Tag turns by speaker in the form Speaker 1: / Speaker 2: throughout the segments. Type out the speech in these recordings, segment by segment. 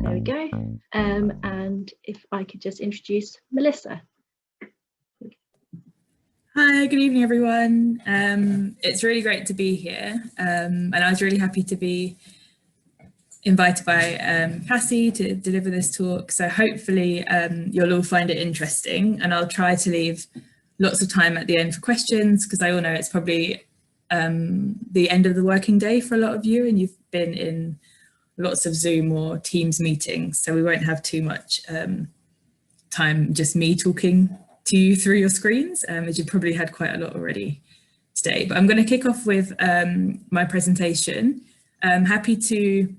Speaker 1: There we go. And if I could just introduce Melissa.
Speaker 2: Hi, good evening, everyone. It's really great to be here. And I was really happy to be invited by Cassie to deliver this talk. So hopefully you'll all find it interesting, and I'll try to leave lots of time at the end for questions, because I all know it's probably the end of the working day for a lot of you, and you've been in lots of Zoom or Teams meetings, so we won't have too much time just me talking to you through your screens, as you probably had quite a lot already today. But I'm going to kick off with my presentation. I'm happy to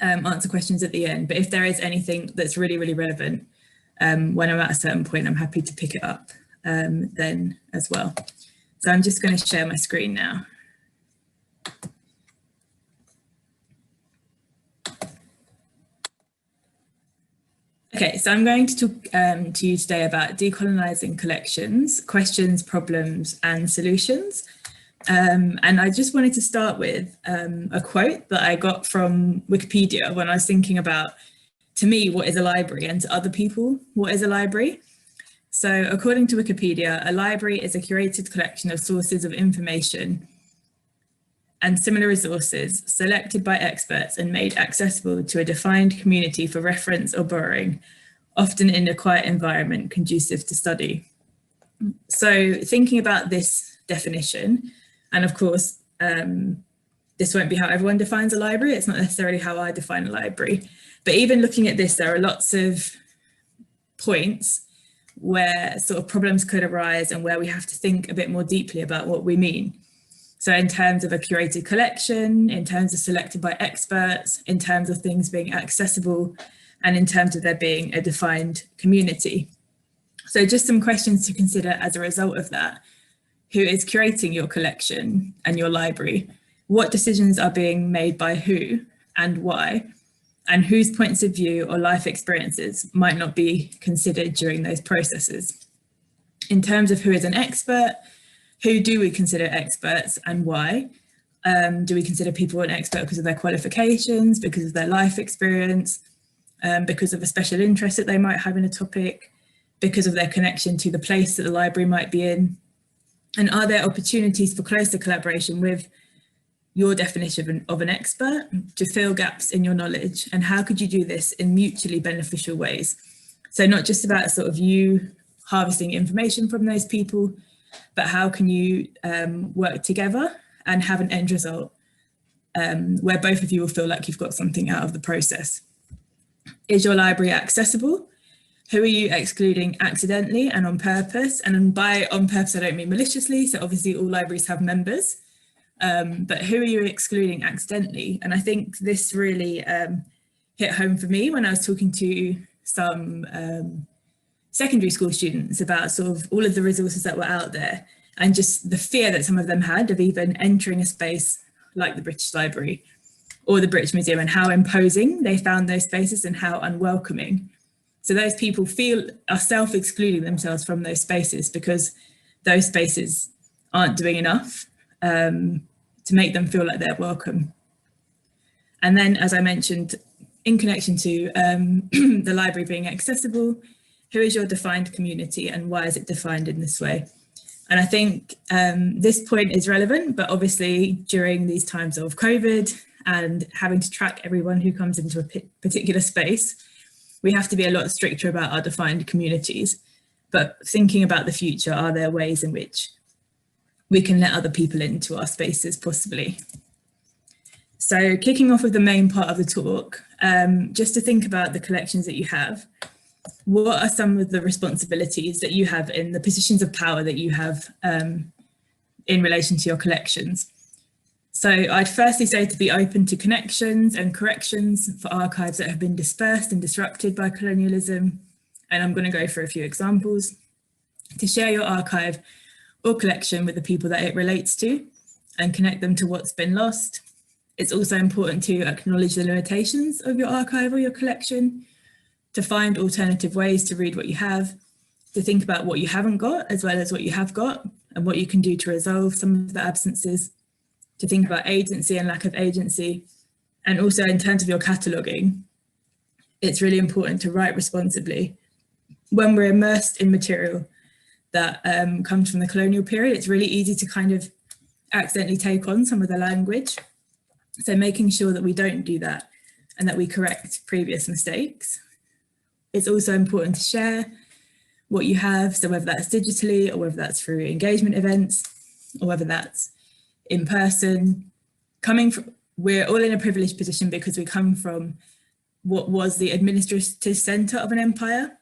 Speaker 2: answer questions at the end, but if there is anything that's really, really relevant when I'm at a certain point, I'm happy to pick it up then as well. So I'm just going to share my screen now. Okay, so I'm going to talk to you today about decolonising collections, questions, problems and solutions. And I just wanted to start with a quote that I got from Wikipedia when I was thinking about, to me, what is a library, and to other people, what is a library? So according to Wikipedia, a library is a curated collection of sources of information and similar resources selected by experts and made accessible to a defined community for reference or borrowing, often in a quiet environment conducive to study. So thinking about this definition, and of course, this won't be how everyone defines a library, it's not necessarily how I define a library, but even looking at this, there are lots of points where sort of problems could arise and where we have to think a bit more deeply about what we mean. So in terms of a curated collection, in terms of selected by experts, in terms of things being accessible, and in terms of there being a defined community. So just some questions to consider as a result of that. Who is curating your collection and your library? What decisions are being made by who and why? And whose points of view or life experiences might not be considered during those processes? In terms of who is an expert, who do we consider experts and why? Do we consider people an expert because of their qualifications, because of their life experience, because of a special interest that they might have in a topic, because of their connection to the place that the library might be in? And are there opportunities for closer collaboration with your definition of an expert to fill gaps in your knowledge? And how could you do this in mutually beneficial ways? So not just about sort of you harvesting information from those people, but how can you work together and have an end result where both of you will feel like you've got something out of the process? Is your library accessible? Who are you excluding accidentally and on purpose? And by on purpose, I don't mean maliciously. So obviously all libraries have members, but who are you excluding accidentally? And I think this really hit home for me when I was talking to some secondary school students about sort of all of the resources that were out there, and just the fear that some of them had of even entering a space like the British Library or the British Museum, and how imposing they found those spaces and how unwelcoming. So those people are self-excluding themselves from those spaces because those spaces aren't doing enough to make them feel like they're welcome. And then, as I mentioned, in connection to the library being accessible, who is your defined community and why is it defined in this way? And I think this point is relevant, but obviously during these times of COVID and having to track everyone who comes into a particular space, we have to be a lot stricter about our defined communities. But thinking about the future, are there ways in which we can let other people into our spaces possibly? So kicking off with the main part of the talk, just to think about the collections that you have. What are some of the responsibilities that you have in the positions of power that you have in relation to your collections? So I'd firstly say to be open to connections and corrections for archives that have been dispersed and disrupted by colonialism. And I'm going to go for a few examples. To share your archive or collection with the people that it relates to and connect them to what's been lost. It's also important to acknowledge the limitations of your archive or your collection, to find alternative ways to read what you have, to think about what you haven't got as well as what you have got and what you can do to resolve some of the absences, to think about agency and lack of agency. And also in terms of your cataloguing, it's really important to write responsibly. When we're immersed in material that comes from the colonial period, it's really easy to kind of accidentally take on some of the language. So making sure that we don't do that and that we correct previous mistakes. It's also important to share what you have, so whether that's digitally or whether that's through engagement events or whether that's in person. We're all in a privileged position because we come from what was the administrative centre of an empire.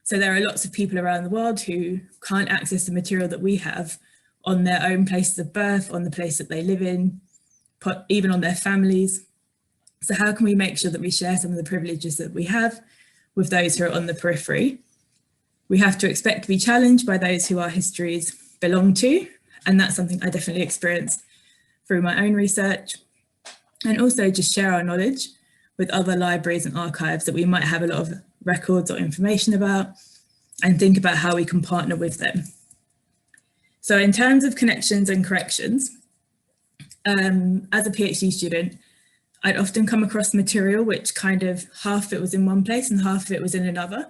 Speaker 2: So there are lots of people around the world who can't access the material that we have on their own places of birth, on the place that they live in, even on their families. So how can we make sure that we share some of the privileges that we have with those who are on the periphery? We have to expect to be challenged by those who our histories belong to, and that's something I definitely experienced through my own research. And also just share our knowledge with other libraries and archives that we might have a lot of records or information about, and think about how we can partner with them. So in terms of connections and corrections, as a PhD student, I'd often come across material which kind of half of it was in one place and half of it was in another,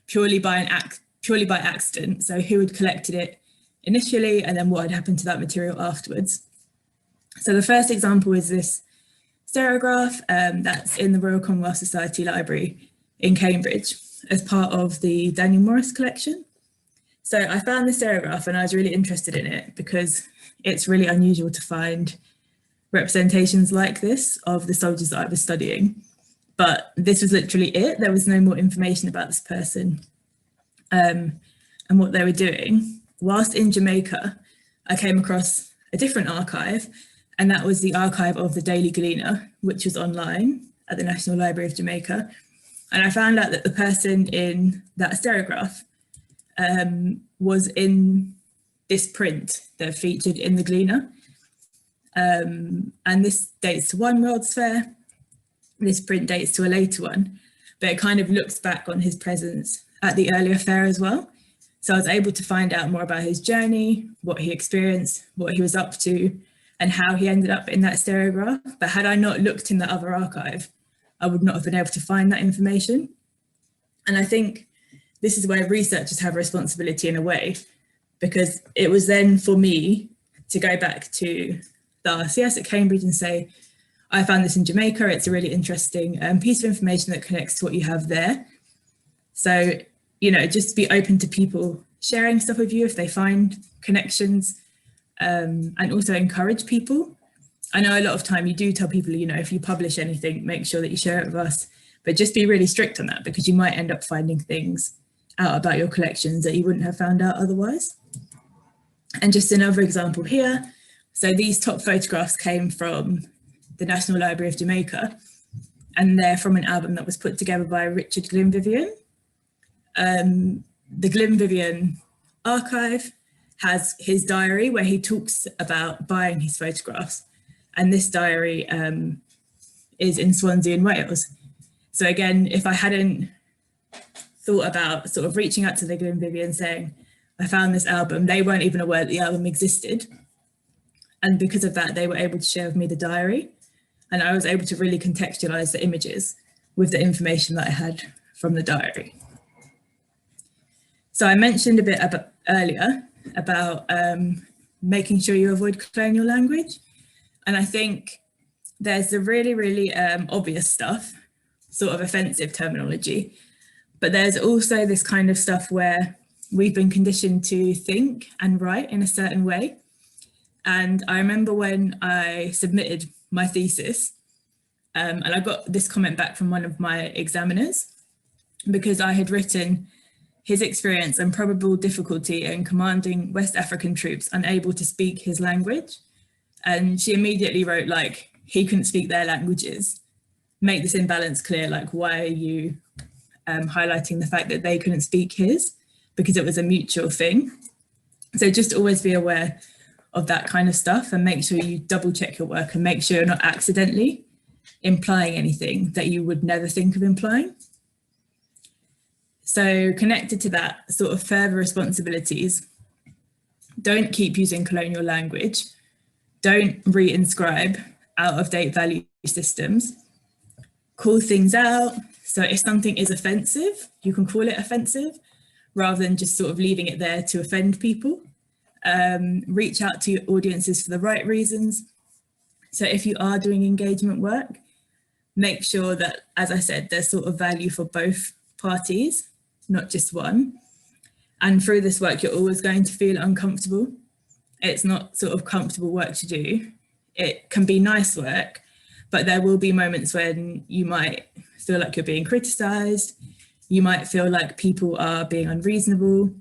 Speaker 2: purely by accident. So who had collected it initially and then what had happened to that material afterwards. So the first example is this stereograph that's in the Royal Commonwealth Society Library in Cambridge as part of the Daniel Morris collection. So I found this stereograph and I was really interested in it because it's really unusual to find representations like this of the soldiers that I was studying. But this was literally it. There was no more information about this person and what they were doing. Whilst in Jamaica, I came across a different archive, and that was the archive of the Daily Gleaner, which was online at the National Library of Jamaica. And I found out that the person in that stereograph was in this print that featured in the Gleaner. And this dates to one World's Fair. This print dates to a later one, but it kind of looks back on his presence at the earlier fair as well. So I was able to find out more about his journey, what he experienced, what he was up to, and how he ended up in that stereograph. But had I not looked in the other archive, I would not have been able to find that information. And I think this is where researchers have a responsibility in a way, because it was then for me to go back to the RCS at Cambridge and say, I found this in Jamaica. It's a really interesting piece of information that connects to what you have there. So, you know, just be open to people sharing stuff with you if they find connections, and also encourage people. I know a lot of time you do tell people, you know, if you publish anything, make sure that you share it with us, but just be really strict on that, because you might end up finding things out about your collections that you wouldn't have found out otherwise. And just another example here. So these top photographs came from the National Library of Jamaica, and they're from an album that was put together by Richard Glynvivian. The Glynvivian archive has his diary where he talks about buying his photographs. And this diary is in Swansea in Wales. So again, if I hadn't thought about sort of reaching out to the Glynvivian saying, I found this album, they weren't even aware that the album existed. And because of that, they were able to share with me the diary. And I was able to really contextualize the images with the information that I had from the diary. So I mentioned a bit earlier about making sure you avoid colonial language. And I think there's the really, really obvious stuff, sort of offensive terminology, but there's also this kind of stuff where we've been conditioned to think and write in a certain way. And I remember when I submitted my thesis, and I got this comment back from one of my examiners, because I had written his experience and probable difficulty in commanding West African troops unable to speak his language. And she immediately wrote, like, he couldn't speak their languages. Make this imbalance clear, like, why are you highlighting the fact that they couldn't speak his? Because it was a mutual thing. So just always be aware of that kind of stuff and make sure you double check your work and make sure you're not accidentally implying anything that you would never think of implying. So connected to that, sort of further responsibilities, don't keep using colonial language Don't re-inscribe out-of-date value systems. Call things out. So if something is offensive, you can call it offensive rather than just sort of leaving it there to offend people. Reach out to your audiences for the right reasons. So if you are doing engagement work, make sure that, as I said, there's sort of value for both parties, not just one. And through this work, you're always going to feel uncomfortable. It's not sort of comfortable work to do. It can be nice work, but there will be moments when you might feel like you're being criticised. You might feel like people are being unreasonable,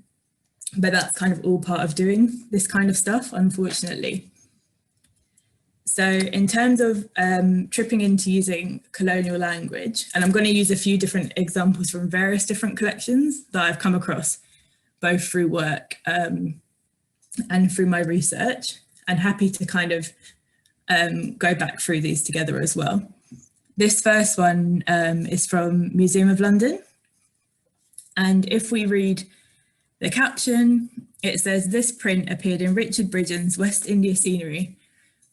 Speaker 2: but that's kind of all part of doing this kind of stuff, unfortunately. So in terms of tripping into using colonial language, and I'm going to use a few different examples from various different collections that I've come across, both through work and through my research, and happy to kind of go back through these together as well. This first one is from Museum of London. And if we read the caption, it says, "This print appeared in Richard Bridgen's West India Scenery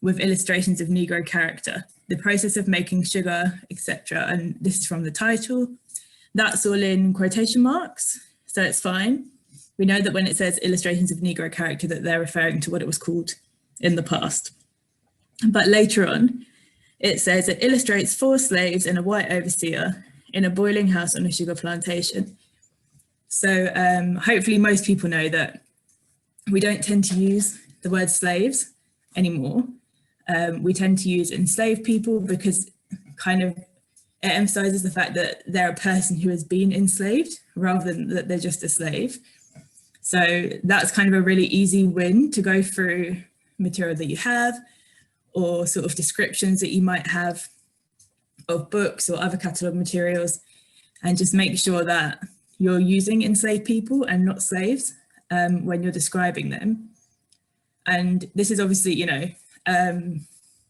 Speaker 2: with illustrations of Negro character, the process of making sugar, etc." And this is from the title. That's all in quotation marks, so it's fine. We know that when it says illustrations of Negro character, that they're referring to what it was called in the past. But later on, it says it illustrates 4 slaves and a white overseer in a boiling house on a sugar plantation. So hopefully most people know that we don't tend to use the word slaves anymore. We tend to use enslaved people because kind of it emphasizes the fact that they're a person who has been enslaved rather than that they're just a slave. So that's kind of a really easy win to go through material that you have or sort of descriptions that you might have of books or other catalogue materials, and just make sure that you're using enslaved people and not slaves when you're describing them. And this is obviously, you know,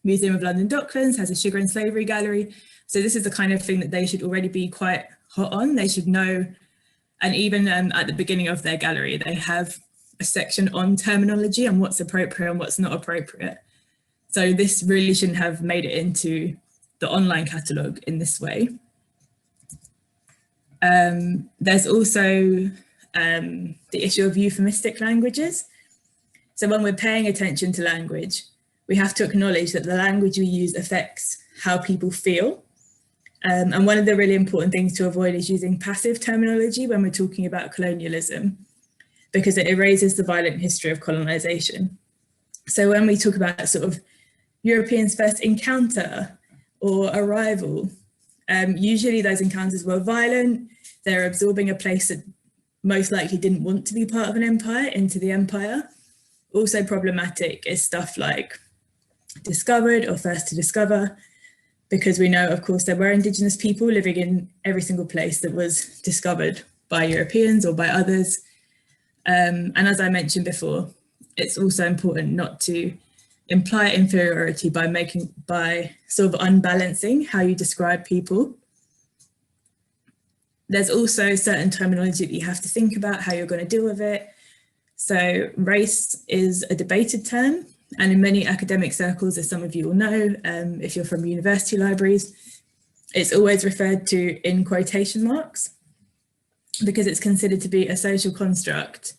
Speaker 2: Museum of London Docklands has a sugar and slavery gallery. So this is the kind of thing that they should already be quite hot on. They should know. And even at the beginning of their gallery, they have a section on terminology and what's appropriate and what's not appropriate. So this really shouldn't have made it into the online catalogue in this way. There's also the issue of euphemistic languages. So when we're paying attention to language, we have to acknowledge that the language we use affects how people feel. And one of the really important things to avoid is using passive terminology when we're talking about colonialism, because it erases the violent history of colonisation. So when we talk about sort of Europeans' first encounter or arrival, usually those encounters were violent. They're absorbing a place that most likely didn't want to be part of an empire into the empire. Also problematic is stuff like discovered or first to discover, because we know, of course, there were Indigenous people living in every single place that was discovered by Europeans or by others. And as I mentioned before, it's also important not to imply inferiority by sort of unbalancing how you describe people. There's also certain terminology that you have to think about how you're going to deal with it. So race is a debated term, and in many academic circles, as some of you will know, if you're from university libraries, it's always referred to in quotation marks because it's considered to be a social construct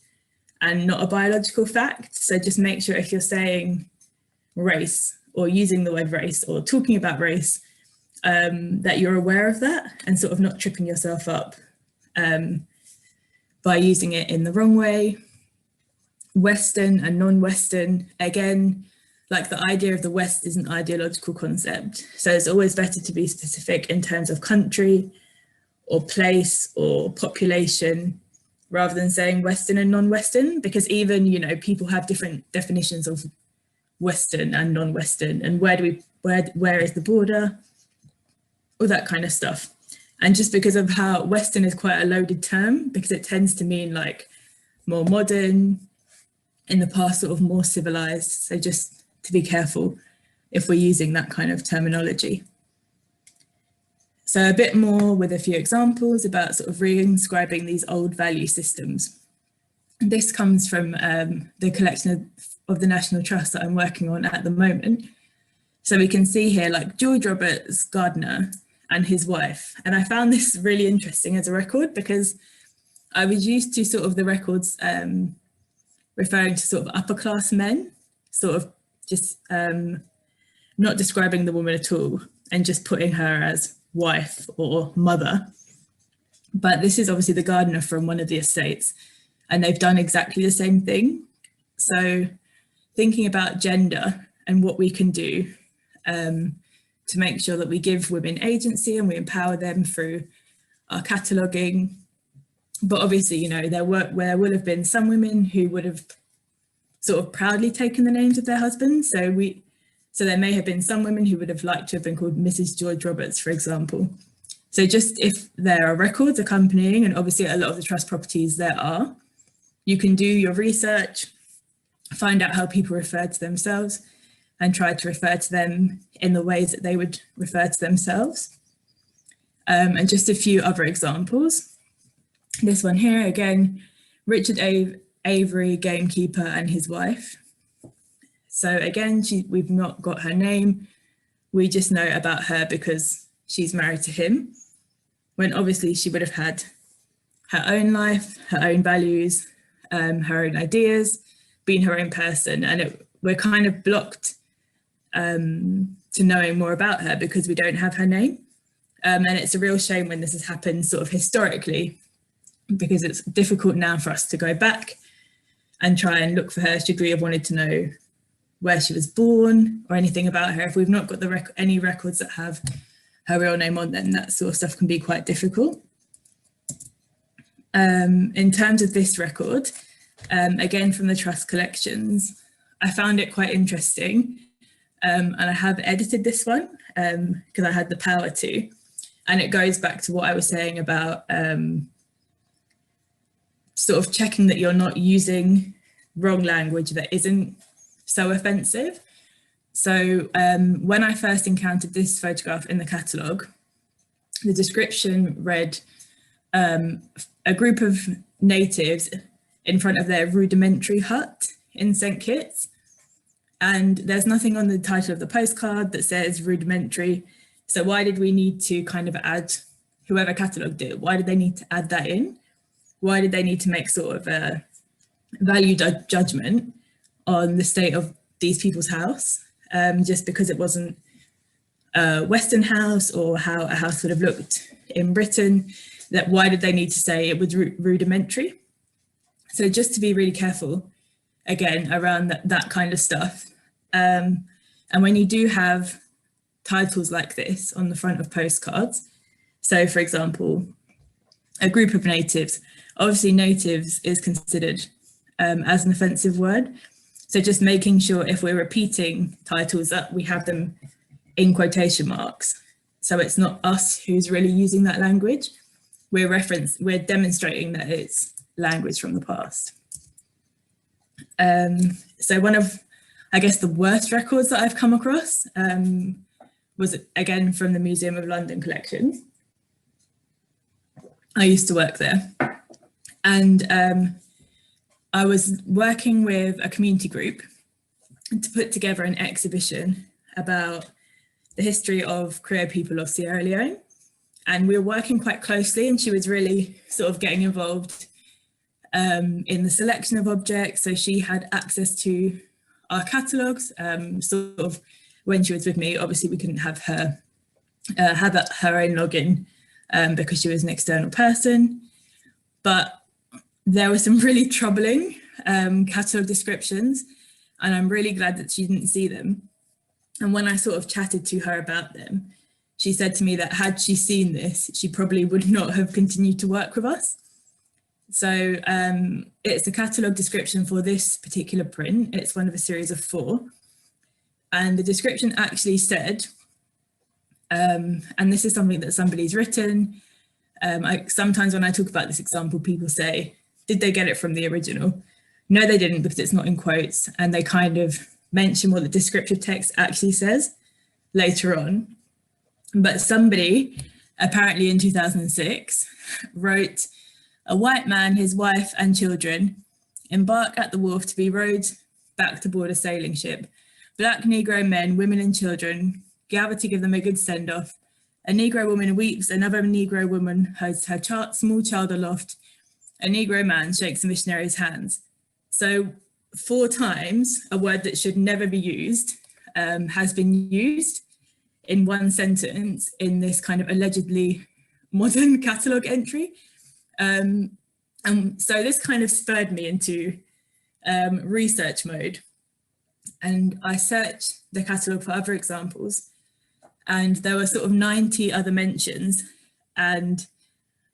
Speaker 2: and not a biological fact. So just make sure if you're saying race or using the word race or talking about race, that you're aware of that and sort of not tripping yourself up by using it in the wrong way. Western and non-Western, again, like the idea of the West is an ideological concept. So it's always better to be specific in terms of country or place or population, rather than saying Western and non-Western, because even, you know, people have different definitions of Western and non-Western, and where is the border, all that kind of stuff. And just because of how Western is quite a loaded term, because it tends to mean like more modern, in the past sort of more civilized. So just to be careful if we're using that kind of terminology. So a bit more with a few examples about sort of reinscribing these old value systems. This comes from the collection of of the National Trust that I'm working on at the moment. So we can see here like George Roberts, gardener, and his wife. And I found this really interesting as a record because I was used to sort of the records referring to sort of upper class men, sort of just not describing the woman at all and just putting her as wife or mother. But this is obviously the gardener from one of the estates, and they've done exactly the same thing. So thinking about gender and what we can do to make sure that we give women agency and we empower them through our cataloguing. But obviously, you know, there will have been some women who would have sort of proudly taken the names of their husbands. So there may have been some women who would have liked to have been called Mrs. George Roberts, for example. So just if there are records accompanying, and obviously a lot of the trust properties there are, you can do your research, find out how people refer to themselves and try to refer to them in the ways that they would refer to themselves. And just a few other examples. This one here, again, Richard Avery, gamekeeper, and his wife. So again, we've not got her name. We just know about her because she's married to him, when obviously she would have had her own life, her own values, her own ideas, being her own person. And we're kind of blocked to knowing more about her because we don't have her name. And it's a real shame when this has happened sort of historically, because it's difficult now for us to go back and try and look for her should we have wanted to know where she was born or anything about her. If we've not got any records that have her real name on them, that sort of stuff can be quite difficult. In terms of this record, again from the trust collections, I found it quite interesting, and I have edited this one because I had the power to, and it goes back to what I was saying about sort of checking that you're not using wrong language that isn't so offensive. So when I first encountered this photograph in the catalogue, the description read a group of natives in front of their rudimentary hut in St. Kitts. And there's nothing on the title of the postcard that says rudimentary. So why did we need to kind of add, whoever catalogued it, why did they need to add that in? Why did they need to make sort of a value judgment on the state of these people's house, just because it wasn't a Western house or how a house would have looked in Britain? That why did they need to say it was rudimentary? So just to be really careful, again, around that kind of stuff. And when you do have titles like this on the front of postcards, so for example, a group of natives, obviously natives is considered as an offensive word. So just making sure if we're repeating titles that we have them in quotation marks. So it's not us who's really using that language. We're demonstrating that it's language from the past. So one of, I guess, the worst records that I've come across was again from the Museum of London collections. I used to work there, and I was working with a community group to put together an exhibition about the history of Creole people of Sierra Leone. And we were working quite closely, and she was really sort of getting involved in the selection of objects. So she had access to our catalogues. Sort of when she was with me, obviously we couldn't have her have her own login because she was an external person. But there were some really troubling catalogue descriptions, and I'm really glad that she didn't see them. And when I sort of chatted to her about them, she said to me that had she seen this, she probably would not have continued to work with us. So it's a catalogue description for this particular print. It's one of a series of 4. And the description actually said, and this is something that somebody's written. Sometimes when I talk about this example, people say, did they get it from the original? No, they didn't, because it's not in quotes. And they kind of mention what the descriptive text actually says later on. But somebody, apparently in 2006, wrote, a white man, his wife and children embark at the wharf to be rowed back to board a sailing ship. Black Negro men, women and children gather to give them a good send-off. A Negro woman weeps, another Negro woman holds her small child aloft. A Negro man shakes the missionary's hands. So 4 times a word that should never be used has been used in one sentence in this kind of allegedly modern catalogue entry. And so this kind of spurred me into research mode. And I searched the catalogue for other examples, and there were sort of 90 other mentions, and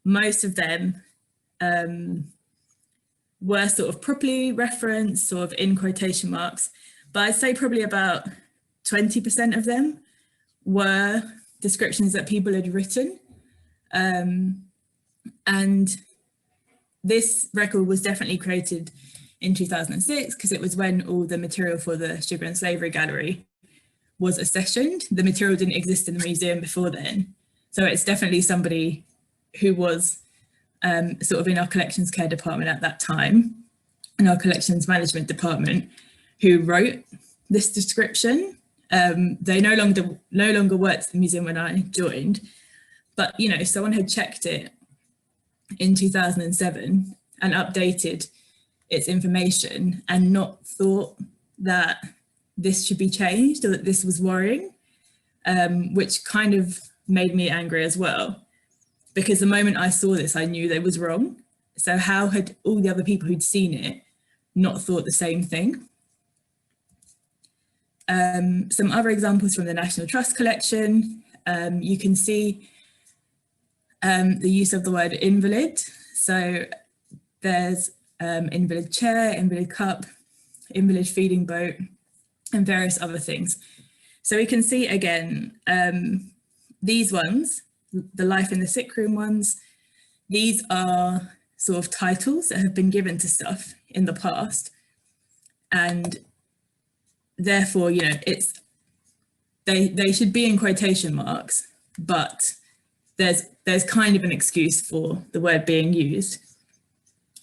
Speaker 2: most of them were sort of properly referenced, sort of in quotation marks, but I'd say probably about 20% of them were descriptions that people had written. And this record was definitely created in 2006 because it was when all the material for the Sugar and Slavery Gallery was accessioned. The material didn't exist in the museum before then. So it's definitely somebody who was sort of in our collections care department at that time, in our collections management department, who wrote this description. They no longer worked at the museum when I joined, but you know, someone had checked it in 2007 and updated its information and not thought that this should be changed or that this was worrying, which kind of made me angry as well, because the moment I saw this, I knew that it was wrong. So how had all the other people who'd seen it not thought the same thing? Some other examples from the National Trust collection, you can see the use of the word invalid. So there's invalid chair, invalid cup, invalid feeding boat, and various other things. So we can see again, these ones, the life in the sick room ones, these are sort of titles that have been given to stuff in the past. And therefore, you know, they should be in quotation marks, but there's kind of an excuse for the word being used.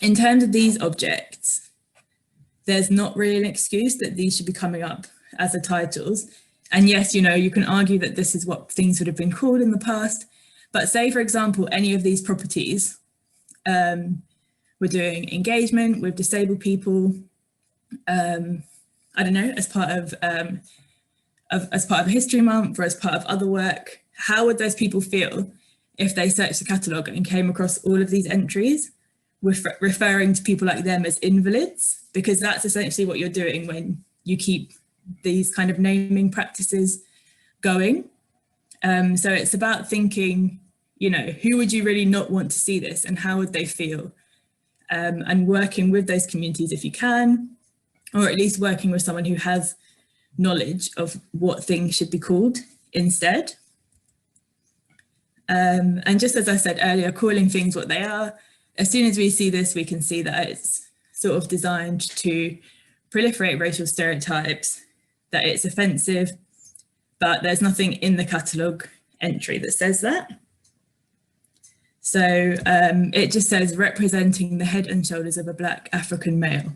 Speaker 2: In terms of these objects, there's not really an excuse that these should be coming up as the titles. And yes, you know, you can argue that this is what things would have been called in the past, but say, for example, any of these properties were doing engagement with disabled people, I don't know, as part of a history month or as part of other work, how would those people feel if they searched the catalogue and came across all of these entries referring to people like them as invalids? Because that's essentially what you're doing when you keep these kind of naming practices going. So it's about thinking, you know, who would you really not want to see this and how would they feel? And working with those communities if you can, or at least working with someone who has knowledge of what things should be called instead. And just as I said earlier, calling things what they are, as soon as we see this, we can see that it's sort of designed to proliferate racial stereotypes, that it's offensive, but there's nothing in the catalogue entry that says that. So it just says representing the head and shoulders of a Black African male.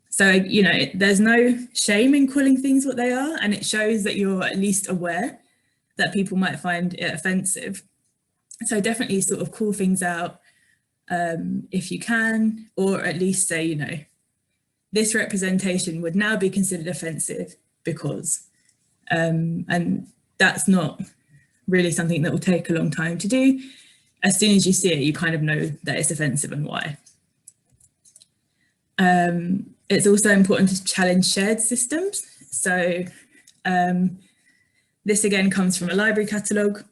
Speaker 2: So, you know, there's no shame in calling things what they are, and it shows that you're at least aware that people might find it offensive. So definitely sort of call things out if you can, or at least say, you know, this representation would now be considered offensive because, and that's not really something that will take a long time to do. As soon as you see it, you kind of know that it's offensive and why. It's also important to challenge shared systems. So this again comes from a library catalogue,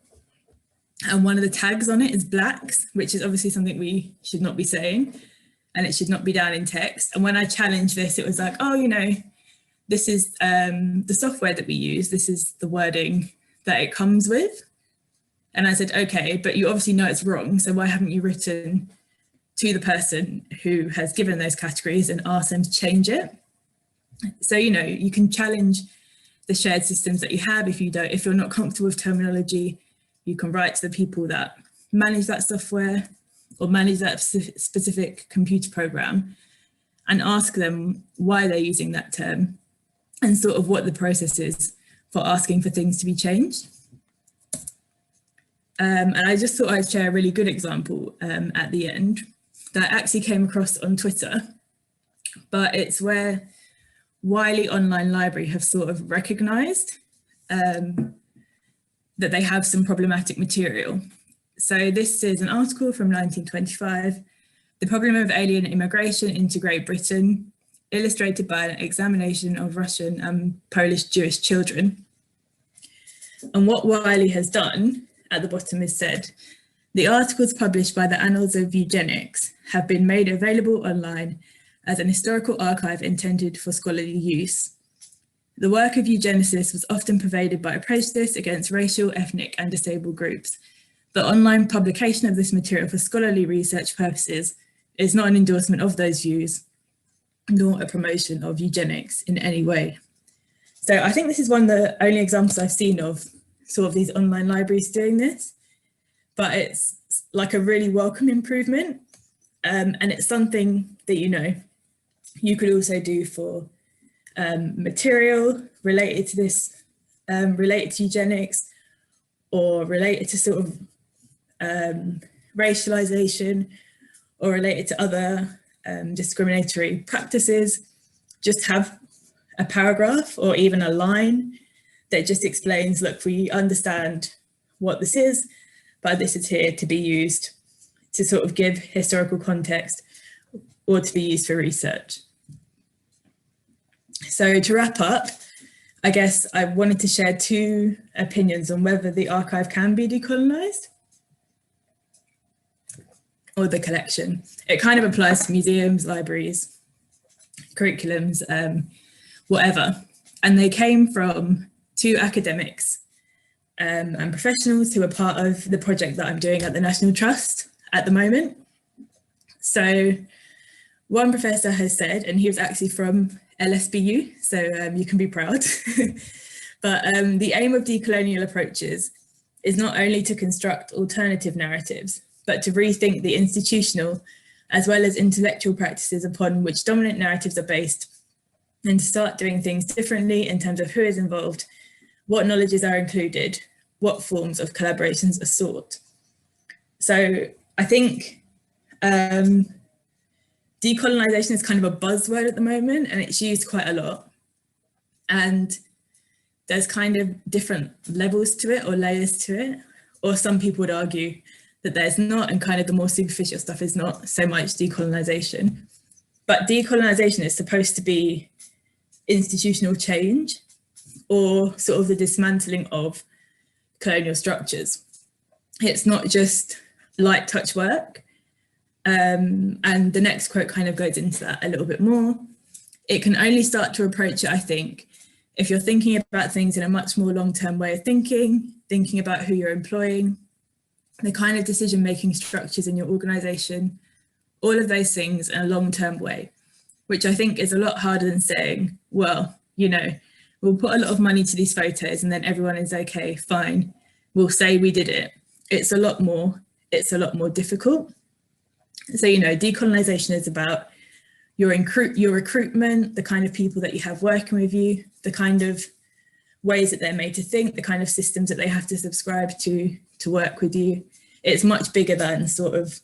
Speaker 2: and one of the tags on it is blacks, which is obviously something we should not be saying, and it should not be down in text. And when I challenged this, it was like, oh, you know, this is the software that we use, this is the wording that it comes with. And I said, okay, but you obviously know it's wrong, so why haven't you written to the person who has given those categories and asked them to change it? So, you know, you can challenge the shared systems that you have. If you're not comfortable with terminology, you can write to the people that manage that software or manage that specific computer program and ask them why they're using that term and sort of what the process is for asking for things to be changed. And I just thought I'd share a really good example at the end that I actually came across on Twitter, but it's where Wiley Online Library have sort of recognised that they have some problematic material. So this is an article from 1925, The Problem of Alien Immigration into Great Britain, illustrated by an examination of Russian and Polish Jewish children. And what Wiley has done at the bottom is said, the articles published by the Annals of Eugenics have been made available online as an historical archive intended for scholarly use. The work of eugenicists was often pervaded by a prejudice against racial, ethnic, and disabled groups. The online publication of this material for scholarly research purposes is not an endorsement of those views, nor a promotion of eugenics in any way. So I think this is one of the only examples I've seen of sort of these online libraries doing this, but it's like a really welcome improvement. And it's something that, you know, you could also do for material related to this, related to eugenics, or related to sort of racialization, or related to other discriminatory practices. Just have a paragraph or even a line that just explains, look, we understand what this is, but this is here to be used to sort of give historical context or to be used for research. So to wrap up, I guess I wanted to share two opinions on whether the archive can be decolonised or the collection. It kind of applies to museums, libraries, curriculums, whatever. And they came from two academics and professionals who are part of the project that I'm doing at the National Trust at the moment. So one professor has said, and he was actually from LSBU, so you can be proud, but the aim of decolonial approaches is not only to construct alternative narratives, but to rethink the institutional as well as intellectual practices upon which dominant narratives are based, and to start doing things differently in terms of who is involved, what knowledges are included, what forms of collaborations are sought. So I think decolonisation is kind of a buzzword at the moment, and it's used quite a lot. And there's kind of different levels to it or layers to it, or some people would argue that there's not, and kind of the more superficial stuff is not so much decolonisation. But decolonisation is supposed to be institutional change, or sort of the dismantling of colonial structures. It's not just light touch work. And the next quote kind of goes into that a little bit more. It can only start to approach it, I think, if you're thinking about things in a much more long-term way of thinking about who you're employing, the kind of decision-making structures in your organisation, all of those things in a long-term way, which I think is a lot harder than saying, well, you know, we'll put a lot of money to these photos and then everyone is okay, fine, we'll say we did it. It's a lot more difficult. So, you know, decolonisation is about your recruitment, the kind of people that you have working with you, the kind of ways that they're made to think, the kind of systems that they have to subscribe to work with you. It's much bigger than sort of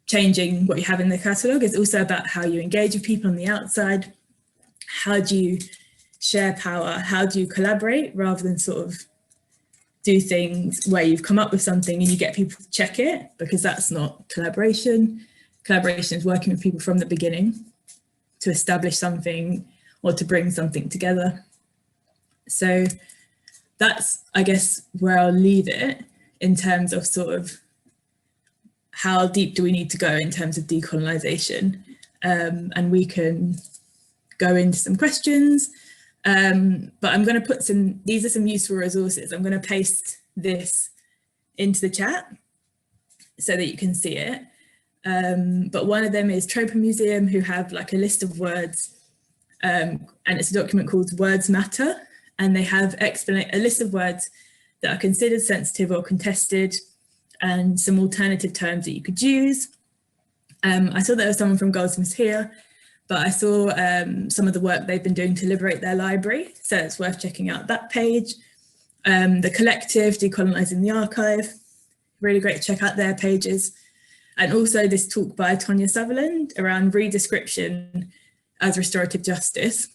Speaker 2: changing what you have in the catalogue. It's also about how you engage with people on the outside. How do you share power? How do you collaborate rather than sort of do things where you've come up with something and you get people to check it, because that's not collaboration. Collaboration is working with people from the beginning to establish something or to bring something together. So that's, I guess, where I'll leave it in terms of sort of how deep do we need to go in terms of decolonisation. And we can go into some questions, but I'm going to put these are some useful resources. I'm going to paste this into the chat so that you can see it. But one of them is Troper Museum, who have like a list of words, and it's a document called Words Matter, and they have a list of words that are considered sensitive or contested, and some alternative terms that you could use. I saw there was someone from Goldsmiths here, but I saw some of the work they've been doing to liberate their library, so it's worth checking out that page. The collective, Decolonising the Archive, really great to check out their pages. And also this talk by Tonya Sutherland around redescription as restorative justice,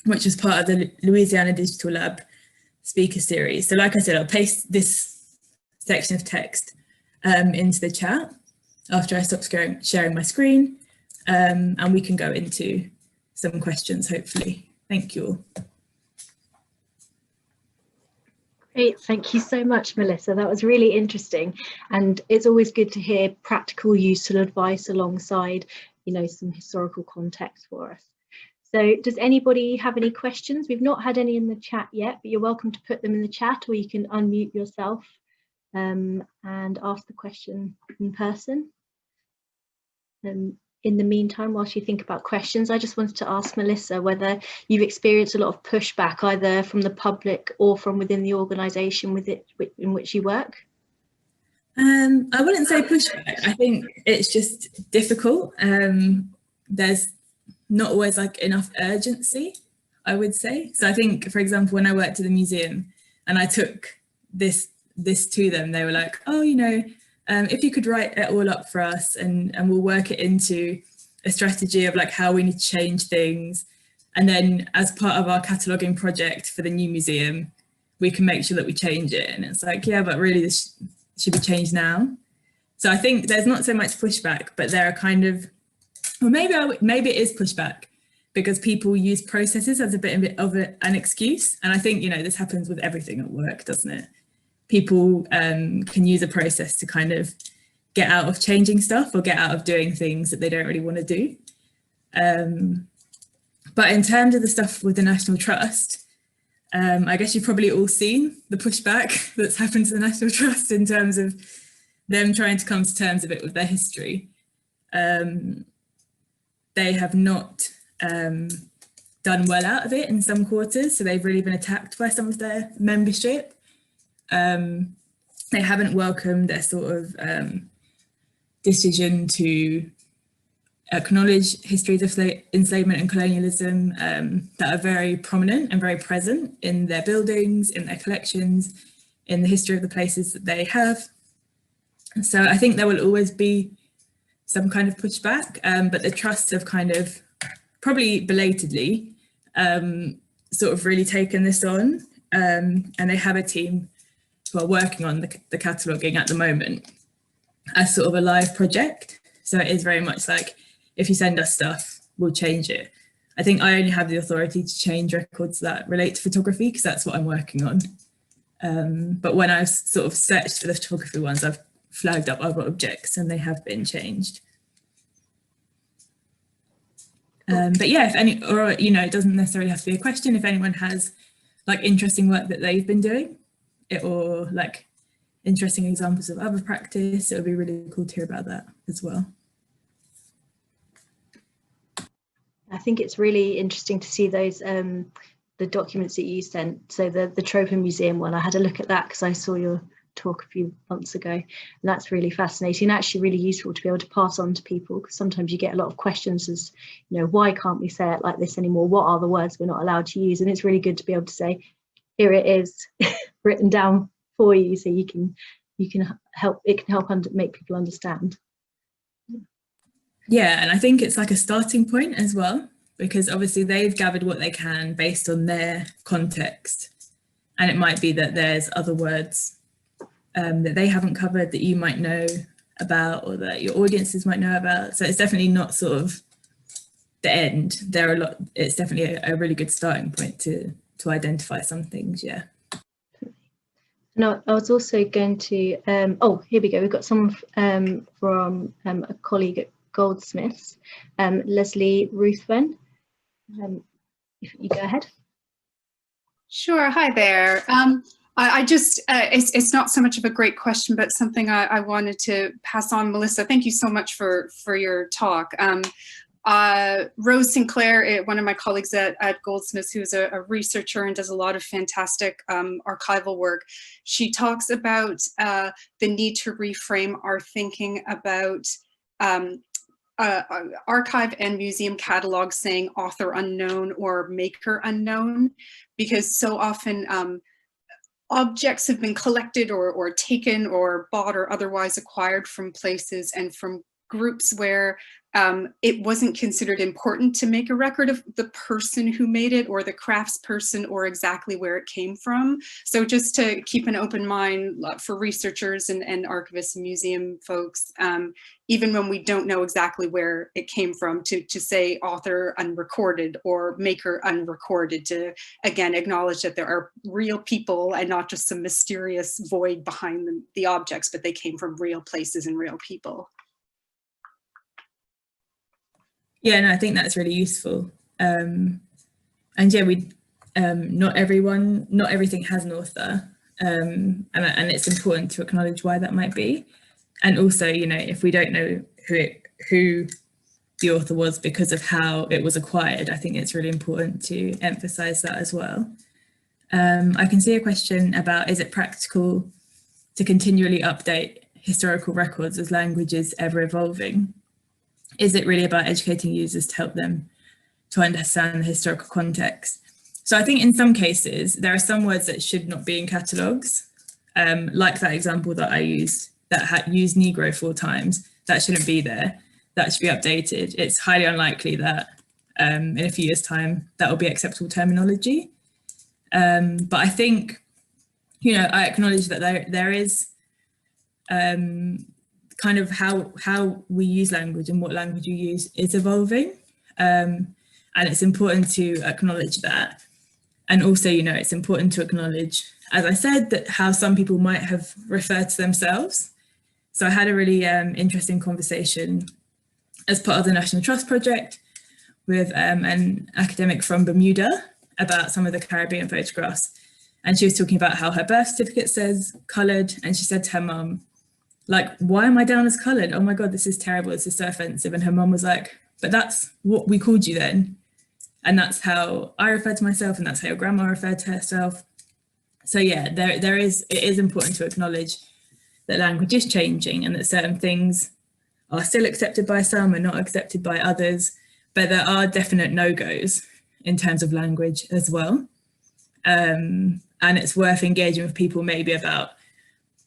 Speaker 2: which is part of the Louisiana Digital Lab speaker series. So like I said, I'll paste this section of text into the chat after I stop sharing my screen, and we can go into some questions, hopefully. Thank you all.
Speaker 1: Great, thank you so much, Melissa. That was really interesting, and it's always good to hear practical, useful advice alongside, some historical context for us. So does anybody have any questions? We've not had any in the chat yet, but you're welcome to put them in the chat, or you can unmute yourself and ask the question in person. In the meantime, whilst you think about questions, I just wanted to ask Melissa whether you've experienced a lot of pushback either from the public or from within the organisation in which you work.
Speaker 2: I wouldn't say pushback. I think it's just difficult. There's not always enough urgency, I would say. So I think, for example, when I worked at the museum and I took this to them, they were like, oh, if you could write it all up for us and we'll work it into a strategy of how we need to change things. And then as part of our cataloguing project for the new museum, we can make sure that we change it. And it's yeah, but really this should be changed now. So I think there's not so much pushback, but there are maybe it is pushback because people use processes as a bit of an excuse. And I think, this happens with everything at work, doesn't it? People can use a process to kind of get out of changing stuff or get out of doing things that they don't really want to do. But in terms of the stuff with the National Trust, I guess you've probably all seen the pushback that's happened to the National Trust in terms of them trying to come to terms a bit with their history. They have not done well out of it in some quarters, so they've really been attacked by some of their membership. They haven't welcomed their sort of decision to acknowledge histories of enslavement and colonialism that are very prominent and very present in their buildings, in their collections, in the history of the places that they have. So I think there will always be some kind of pushback, but the trusts have kind of probably belatedly sort of really taken this on, and they have a team who are working on the cataloguing at the moment as sort of a live project. So it is very much if you send us stuff, we'll change it. I think I only have the authority to change records that relate to photography because that's what I'm working on. But when I've sort of searched for the photography ones, I've flagged up other objects and they have been changed. But yeah, if any, or it doesn't necessarily have to be a question. If anyone has interesting work that they've been doing, or interesting examples of other practice, it would be really cool to hear about that as well.
Speaker 1: I think it's really interesting to see those the documents that you sent. So the Tropen Museum one, I had a look at that because I saw your talk a few months ago, and that's really fascinating and actually really useful to be able to pass on to people, because sometimes you get a lot of questions as why can't we say it like this anymore, what are the words we're not allowed to use, and it's really good to be able to say here it is written down for you, so you can help, it can help make people understand.
Speaker 2: Yeah, and I think it's a starting point as well, because obviously they've gathered what they can based on their context, and it might be that there's other words that they haven't covered that you might know about, or that your audiences might know about. So it's definitely not sort of the end. It's definitely a really good starting point to identify some things. Yeah.
Speaker 1: No, I was also going to oh, here we go, we've got someone from a colleague at Goldsmiths, Leslie Ruthven. If you go ahead.
Speaker 3: Sure. Hi there. I just, it's not so much of a great question, but something I wanted to pass on. Melissa, thank you so much for your talk. Rose Sinclair, one of my colleagues at Goldsmiths, who's a researcher and does a lot of fantastic archival work, she talks about the need to reframe our thinking about archive and museum catalogs saying author unknown or maker unknown, because so often objects have been collected or taken or bought or otherwise acquired from places and from groups where it wasn't considered important to make a record of the person who made it or the craftsperson or exactly where it came from. So just to keep an open mind for researchers and archivists and museum folks, even when we don't know exactly where it came from, to say author unrecorded or maker unrecorded, to again acknowledge that there are real people and not just some mysterious void behind the objects, but they came from real places and real people.
Speaker 2: Yeah, no, I think that's really useful. And yeah, not everything has an author, and it's important to acknowledge why that might be. And also, you know, if we don't know who the author was because of how it was acquired, I think it's really important to emphasize that as well. I can see a question about, is it practical to continually update historical records as language is ever evolving? Is it really about educating users to help them to understand the historical context? So I think in some cases, there are some words that should not be in catalogues, like that example that I used that had used Negro 4 times. That shouldn't be there. That should be updated. It's highly unlikely that in a few years' time, that will be acceptable terminology. But I think, you know, I acknowledge that there is kind of how we use language and what language you use is evolving. And it's important to acknowledge that. And also, you know, it's important to acknowledge, as I said, that how some people might have referred to themselves. So I had a really interesting conversation as part of the National Trust project with an academic from Bermuda about some of the Caribbean photographs. And she was talking about how her birth certificate says coloured. And she said to her mum, like, why am I down as coloured? Oh my God, this is terrible. This is so offensive. And her mum was like, but that's what we called you then. And that's how I referred to myself, and that's how your grandma referred to herself. So yeah, it is important to acknowledge that language is changing and that certain things are still accepted by some and not accepted by others, but there are definite no-goes in terms of language as well. And it's worth engaging with people maybe about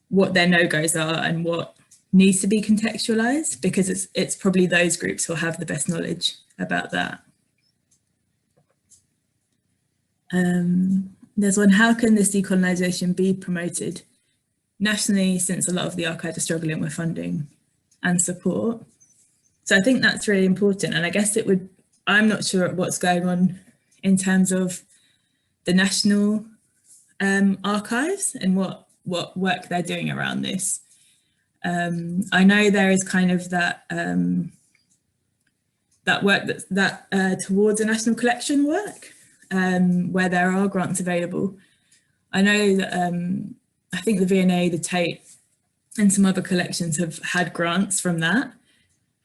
Speaker 2: what their no-goes are and what needs to be contextualized, because it's probably those groups who have the best knowledge about that. There's one, how can this decolonisation be promoted nationally, since a lot of the archives are struggling with funding and support? So I think that's really important. And I guess I'm not sure what's going on in terms of the national archives and what work they're doing around this. I know there is kind of that work that towards a national collection work, where there are grants available. I know that I think the V&A, the Tate, and some other collections have had grants from that.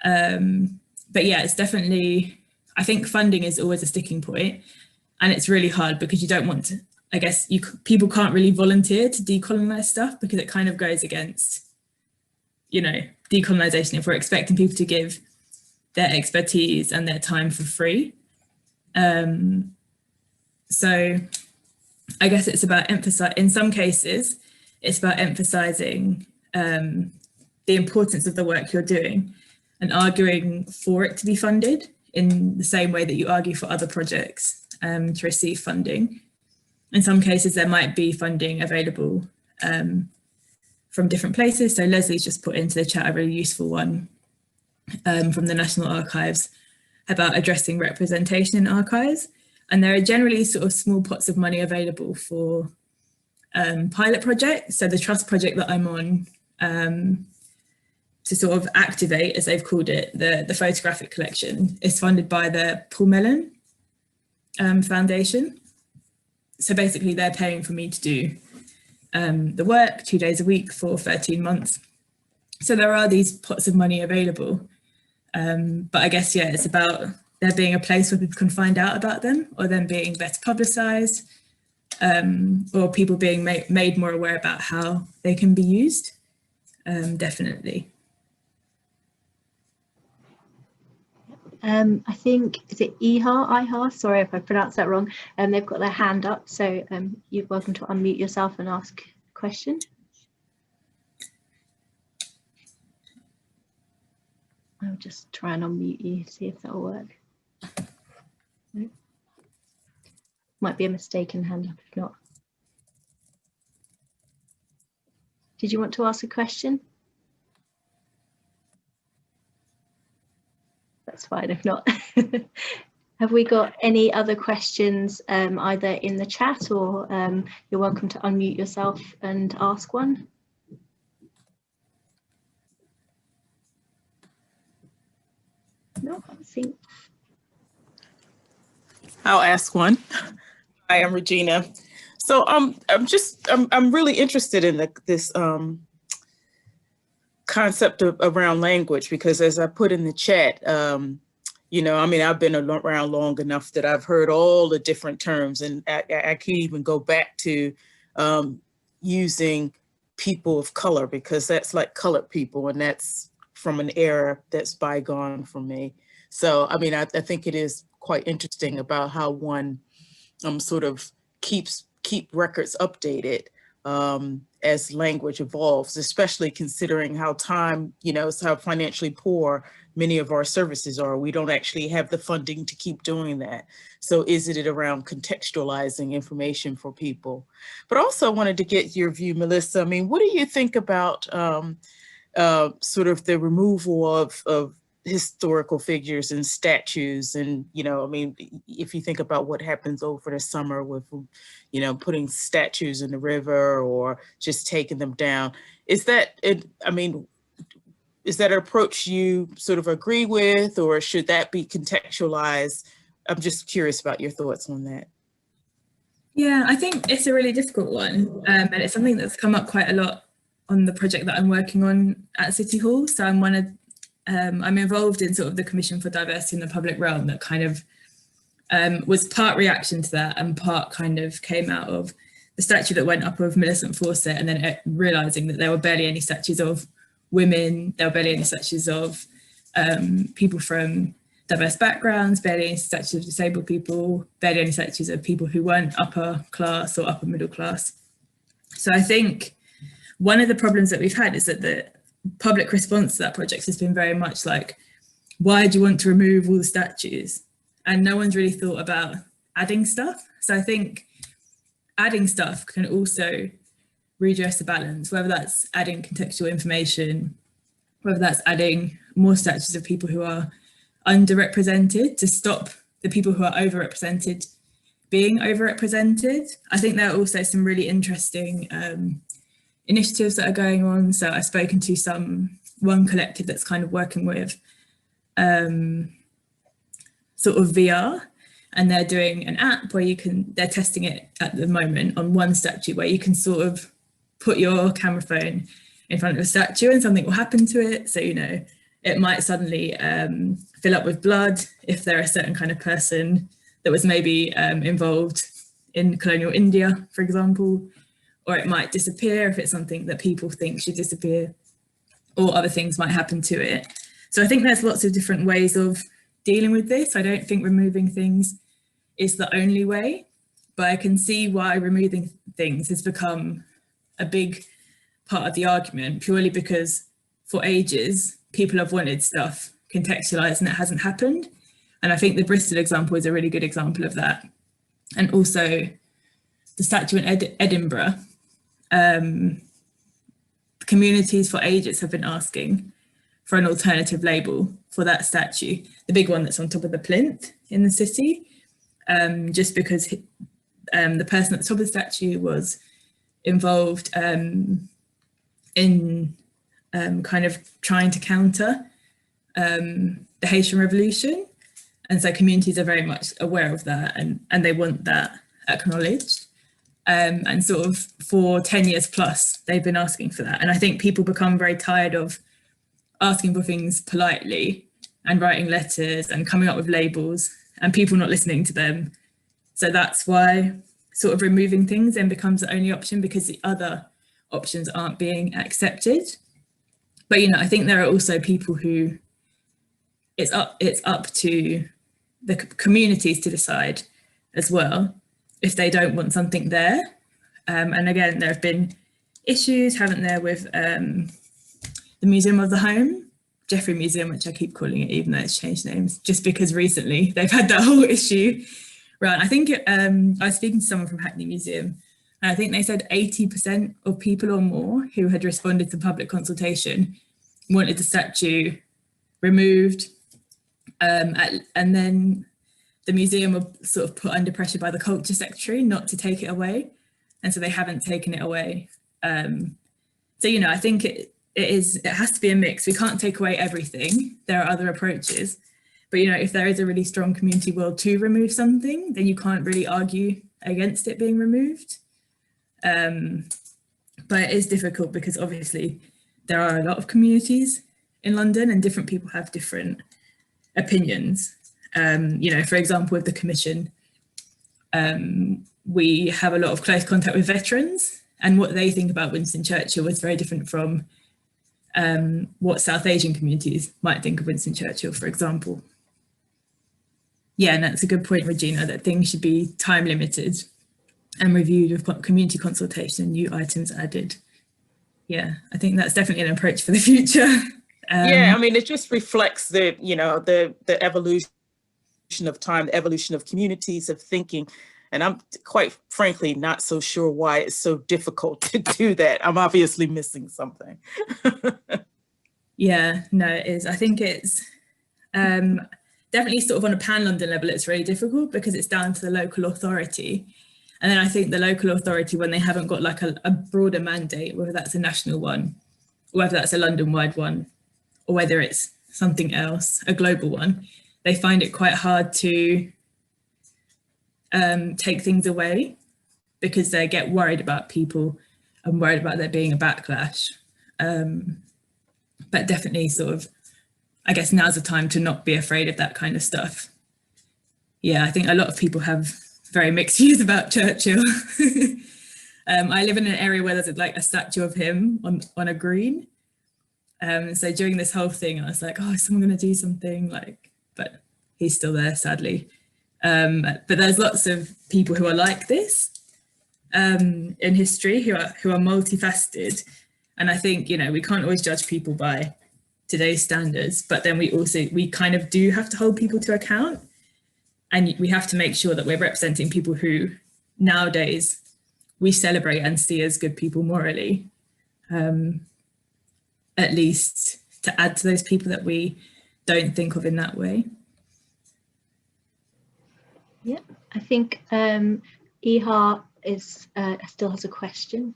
Speaker 2: But yeah, it's definitely, I think funding is always a sticking point, and it's really hard because you don't want to, I guess people can't really volunteer to decolonize stuff because it kind of goes against, you know, decolonisation if we're expecting people to give their expertise and their time for free. So I guess it's about in some cases, it's about emphasising the importance of the work you're doing and arguing for it to be funded in the same way that you argue for other projects to receive funding. In some cases, there might be funding available from different places. So Leslie's just put into the chat a really useful one from the National Archives about addressing representation in archives. And there are generally sort of small pots of money available for pilot projects. So the trust project that I'm on to sort of activate, as they've called it, the photographic collection is funded by the Paul Mellon Foundation. So basically they're paying for me to do the work 2 days a week for 13 months. So there are these pots of money available. But I guess, yeah, it's about there being a place where people can find out about them, or them being better publicised, or people being made more aware about how they can be used, definitely.
Speaker 1: I think, is it Iha? Sorry if I pronounced that wrong. They've got their hand up, so you're welcome to unmute yourself and ask a question. I'll just try and unmute you, see if that'll work. No. Might be a mistaken hand up if not. Did you want to ask a question? That's fine if not. Have we got any other questions either in the chat or you're welcome to unmute yourself and ask one? No, I think.
Speaker 4: I'll ask one. Hi, I'm Regina. So I'm really interested in this concept around language, because as I put in the chat, you know, I mean, I've been around long enough that I've heard all the different terms, and I can even go back to using people of color, because that's like colored people, and that's from an era that's bygone for me. So, I mean, I think it is quite interesting about how one sort of keep records updated as language evolves, especially considering how how financially poor many of our services are. We don't actually have the funding to keep doing that. So is it around contextualizing information for people? But also I wanted to get your view, Melissa. I mean, what do you think about sort of the removal of historical figures and statues? And, you know, I mean, if you think about what happens over the summer with, you know, putting statues in the river or just taking them down, is that an approach you sort of agree with, or should that be contextualized? I'm just curious about your thoughts on that.
Speaker 2: Yeah, I think it's a really difficult one, and it's something that's come up quite a lot on the project that I'm working on at City Hall. So I'm involved in sort of the Commission for Diversity in the Public Realm that kind of was part reaction to that and part kind of came out of the statue that went up of Millicent Fawcett, and then realising that there were barely any statues of women, there were barely any statues of people from diverse backgrounds, barely any statues of disabled people, barely any statues of people who weren't upper class or upper middle class. So I think one of the problems that we've had is that the public response to that project has been very much like, why do you want to remove all the statues? And no one's really thought about adding stuff. So I think adding stuff can also redress the balance, whether that's adding contextual information, whether that's adding more statues of people who are underrepresented to stop the people who are overrepresented being overrepresented. I think there are also some really interesting initiatives that are going on. So I've spoken to one collective that's kind of working with sort of VR, and they're doing an app where they're testing it at the moment on one statue where you can sort of put your camera phone in front of a statue and something will happen to it. So, you know, it might suddenly fill up with blood if they're a certain kind of person that was maybe involved in colonial India, for example, or it might disappear if it's something that people think should disappear, or other things might happen to it. So I think there's lots of different ways of dealing with this. I don't think removing things is the only way, but I can see why removing things has become a big part of the argument, purely because for ages, people have wanted stuff contextualized and it hasn't happened. And I think the Bristol example is a really good example of that. And also the statue in Edinburgh, communities for ages have been asking for an alternative label for that statue, the big one that's on top of the plinth in the city, just because the person at the top of the statue was involved in kind of trying to counter the Haitian Revolution. And so communities are very much aware of that and they want that acknowledged. And sort of for 10 years plus, they've been asking for that. And I think people become very tired of asking for things politely and writing letters and coming up with labels and people not listening to them. So that's why sort of removing things then becomes the only option, because the other options aren't being accepted. But, you know, I think there are also people who it's up to the communities to decide as well if they don't want something there. And again, there have been issues, haven't there, with the Museum of the Home, Jeffrey Museum, which I keep calling it, even though it's changed names, just because recently they've had that whole issue around. I think I was speaking to someone from Hackney Museum, and I think they said 80% of people or more who had responded to public consultation wanted the statue removed, and then the museum were sort of put under pressure by the culture secretary not to take it away, and so they haven't taken it away. So, you know, I think it has to be a mix. We can't take away everything. There are other approaches, but, you know, if there is a really strong community will to remove something, then you can't really argue against it being removed. But it is difficult because obviously there are a lot of communities in London and different people have different opinions. You know, for example, with the commission, we have a lot of close contact with veterans, and what they think about Winston Churchill was very different from what South Asian communities might think of Winston Churchill, for example. Yeah, and that's a good point, Regina, that things should be time limited and reviewed with community consultation and new items added. Yeah, I think that's definitely an approach for the future.
Speaker 4: Yeah, I mean, it just reflects the, you know, the evolution of time, the evolution of communities, of thinking. And I'm quite frankly not so sure why it's so difficult to do that. I'm obviously missing something.
Speaker 2: Yeah, no, it is. I think it's definitely sort of on a pan-London level, it's really difficult because it's down to the local authority. And then I think the local authority, when they haven't got like a broader mandate, whether that's a national one, or whether that's a London-wide one, or whether it's something else, a global one, they find it quite hard to take things away because they get worried about people and worried about there being a backlash. But definitely sort of, I guess now's the time to not be afraid of that kind of stuff. Yeah, I think a lot of people have very mixed views about Churchill. I live in an area where there's like a statue of him on a green. So during this whole thing, I was like, oh, is someone going to do something? Like, but he's still there, sadly. But there's lots of people who are like this in history, who are multifaceted. And I think, you know, we can't always judge people by today's standards, but then we kind of do have to hold people to account. And we have to make sure that we're representing people who nowadays we celebrate and see as good people morally, at least to add to those people that we don't think of in that way.
Speaker 1: Yeah, I think Ihar still has a question.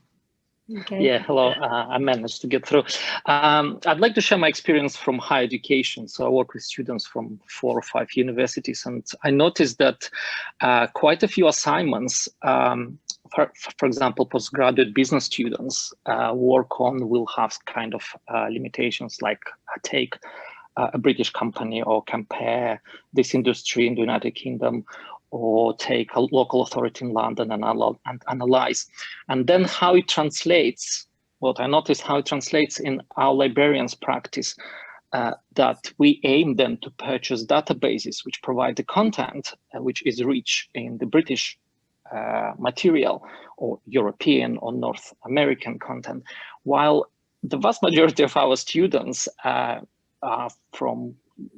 Speaker 1: Okay.
Speaker 5: Yeah, hello, I managed to get through. I'd like to share my experience from higher education. So I work with students from 4 or 5 universities, and I noticed that quite a few assignments, for example, postgraduate business students work on will have kind of limitations, like take a British company or compare this industry in the United Kingdom, or take a local authority in London and analyze. And then how it translates, what I noticed, how it translates in our librarians' practice, that we aim then to purchase databases which provide the content which is rich in the British material or European or North American content, while the vast majority of our students are from,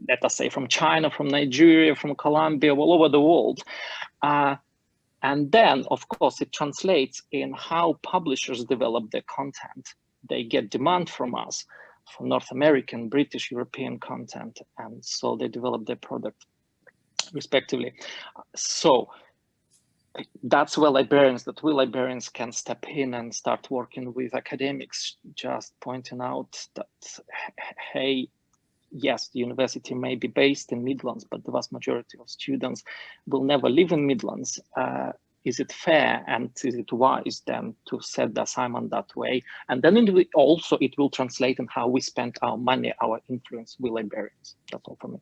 Speaker 5: let us say, from China, from Nigeria, from Colombia, all over the world. And then, of course, it translates in how publishers develop their content. They get demand from us for North American, British, European content, and so they develop their product respectively. So that's where we librarians can step in and start working with academics, just pointing out that, hey, yes, the university may be based in Midlands, but the vast majority of students will never live in Midlands. Is it fair and is it wise then to set the assignment that way? And then it will translate in how we spend our money, our influence with librarians. That's all for me.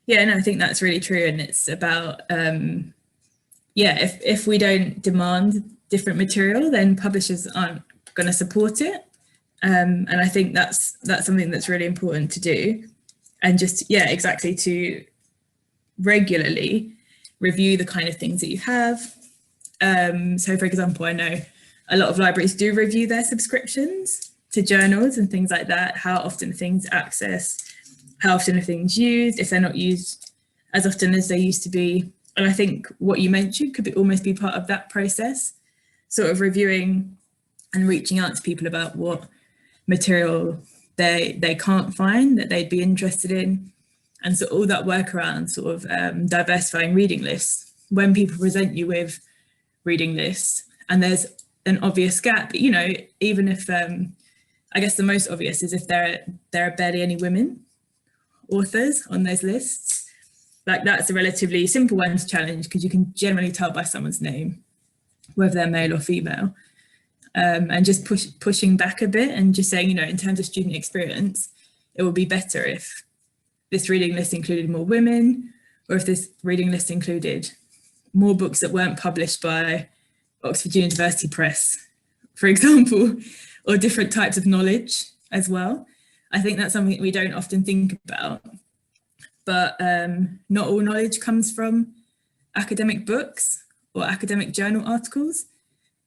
Speaker 2: Yeah, no, I think that's really true. And it's about, if we don't demand different material, then publishers aren't going to support it. And I think that's something that's really important to do. and just, yeah, exactly, to regularly review the kind of things that you have. So for example, I know a lot of libraries do review their subscriptions to journals and things like that, how often things accessed, how often are things used, if they're not used as often as they used to be. And I think what you mentioned could almost be part of that process, sort of reviewing and reaching out to people about what material they can't find that they'd be interested in. And so all that work around sort of diversifying reading lists. When people present you with reading lists and there's an obvious gap, you know, even if, I guess the most obvious is if there are barely any women authors on those lists, like that's a relatively simple one to challenge because you can generally tell by someone's name whether they're male or female. And just pushing back a bit and just saying, you know, in terms of student experience, it would be better if this reading list included more women, or if this reading list included more books that weren't published by Oxford University Press, for example, or different types of knowledge as well. I think that's something we don't often think about, but not all knowledge comes from academic books or academic journal articles.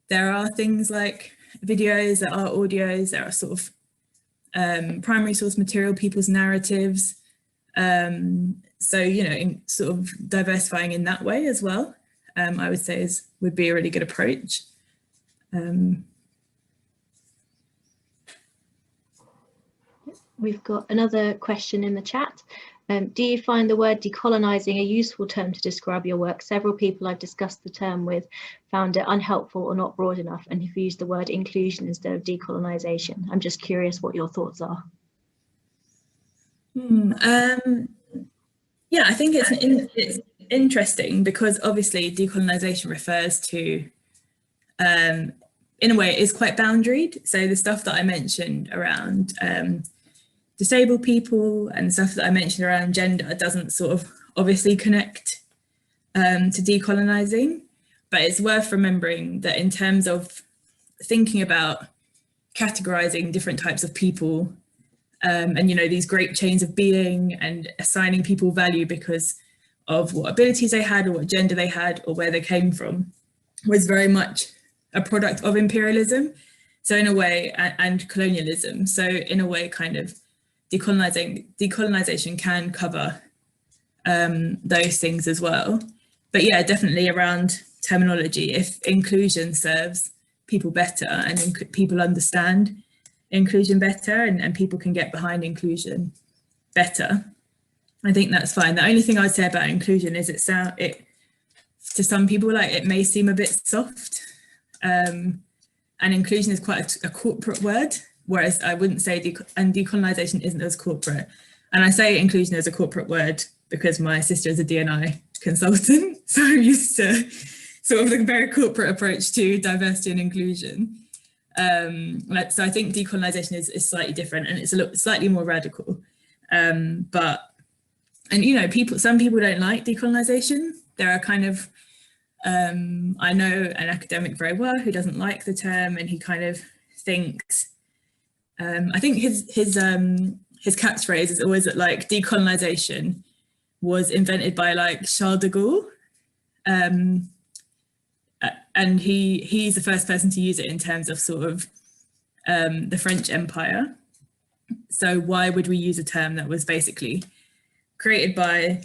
Speaker 2: There are things like videos, there are audios, there are sort of primary source material, people's narratives. So, you know, in sort of diversifying in that way as well, I would say would be a really good approach.
Speaker 1: We've got another question in the chat. Do you find the word decolonising a useful term to describe your work? Several people I've discussed the term with found it unhelpful or not broad enough, and have used the word inclusion instead of decolonisation. I'm just curious what your thoughts are.
Speaker 2: Yeah, I think it's interesting because obviously decolonisation refers to, in a way, it is quite boundaried. So the stuff that I mentioned around disabled people and stuff that I mentioned around gender doesn't sort of obviously connect to decolonising, but it's worth remembering that in terms of thinking about categorising different types of people and, you know, these great chains of being and assigning people value because of what abilities they had or what gender they had or where they came from was very much a product of imperialism. So in a way, and colonialism. So in a way, kind of decolonisation can cover those things as well. But yeah, definitely around terminology, if inclusion serves people better and people understand inclusion better and people can get behind inclusion better, I think that's fine. The only thing I'd say about inclusion is it to some people, like, it may seem a bit soft, and inclusion is quite a corporate word, whereas I wouldn't say decolonisation isn't as corporate. And I say inclusion as a corporate word because my sister is a D&I consultant, so I'm used to sort of the very corporate approach to diversity and inclusion. So I think decolonisation is slightly different and it's slightly more radical. And you know, some people don't like decolonisation. There are kind of, I know an academic very well who doesn't like the term, and he kind of thinks, I think his catchphrase is always that, like, decolonisation was invented by, like, Charles de Gaulle, and he's the first person to use it in terms of sort of the French Empire. So why would we use a term that was basically created by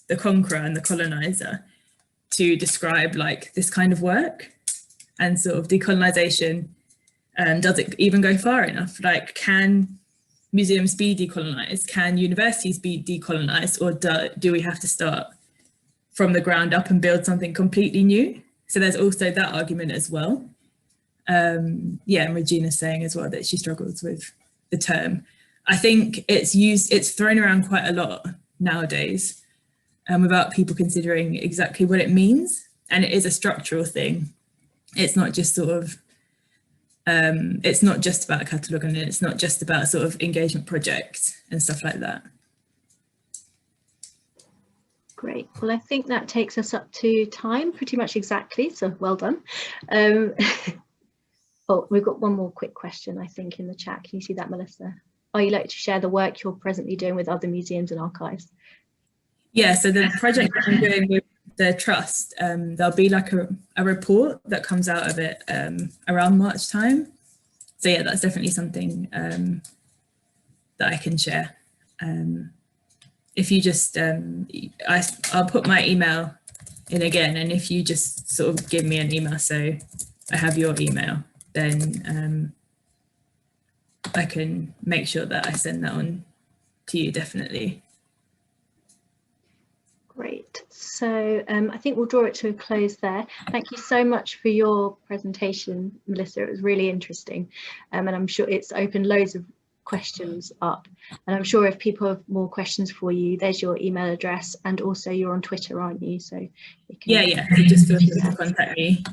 Speaker 2: the conqueror and the colonizer to describe, like, this kind of work? And sort of decolonisation, does it even go far enough? Like, can museums be decolonised? Can universities be decolonised? Or do we have to start from the ground up and build something completely new? So there's also that argument as well. Yeah, and Regina's saying as well that she struggles with the term. I think it's thrown around quite a lot nowadays without people considering exactly what it means. And it is a structural thing. It's not just sort of, it's not just about cataloguing, and it's not just about sort of engagement projects and stuff like that.
Speaker 1: Great. Well, I think that takes us up to time pretty much exactly, so well done. Oh, we've got one more quick question, I think, in the chat. Can you see that, Melissa? are you like to share the work you're presently doing with other museums and archives?
Speaker 2: Yeah, so the project that I'm doing with the trust, there'll be like a report that comes out of it around March time. So yeah, that's definitely something that I can share. If you just, I'll put my email in again, and if you just sort of give me an email so I have your email, then I can make sure that I send that on to you, definitely.
Speaker 1: Great. So I think we'll draw it to a close there. Thank you so much for your presentation, Melissa. It was really interesting, and I'm sure it's opened loads of questions up. And I'm sure if people have more questions for you, there's your email address, and also you're on Twitter, aren't you? So you can,
Speaker 2: yeah. So just feel free to contact me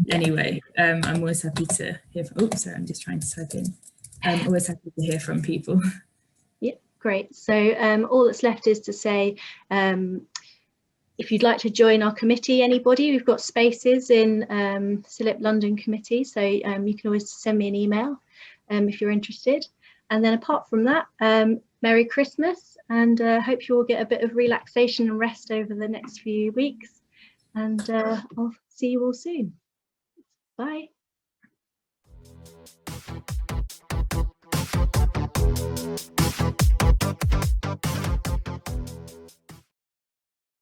Speaker 2: anyway. I'm always happy to hear from. Oh, sorry, I'm just trying to type in. I'm always happy to hear from people.
Speaker 1: Yeah, great. So all that's left is to say, if you'd like to join our committee, anybody, we've got spaces in cilip.london committee, so you can always send me an email if you're interested. And then apart from that, Merry Christmas, and hope you all get a bit of relaxation and rest over the next few weeks. And I'll see you all soon. Bye.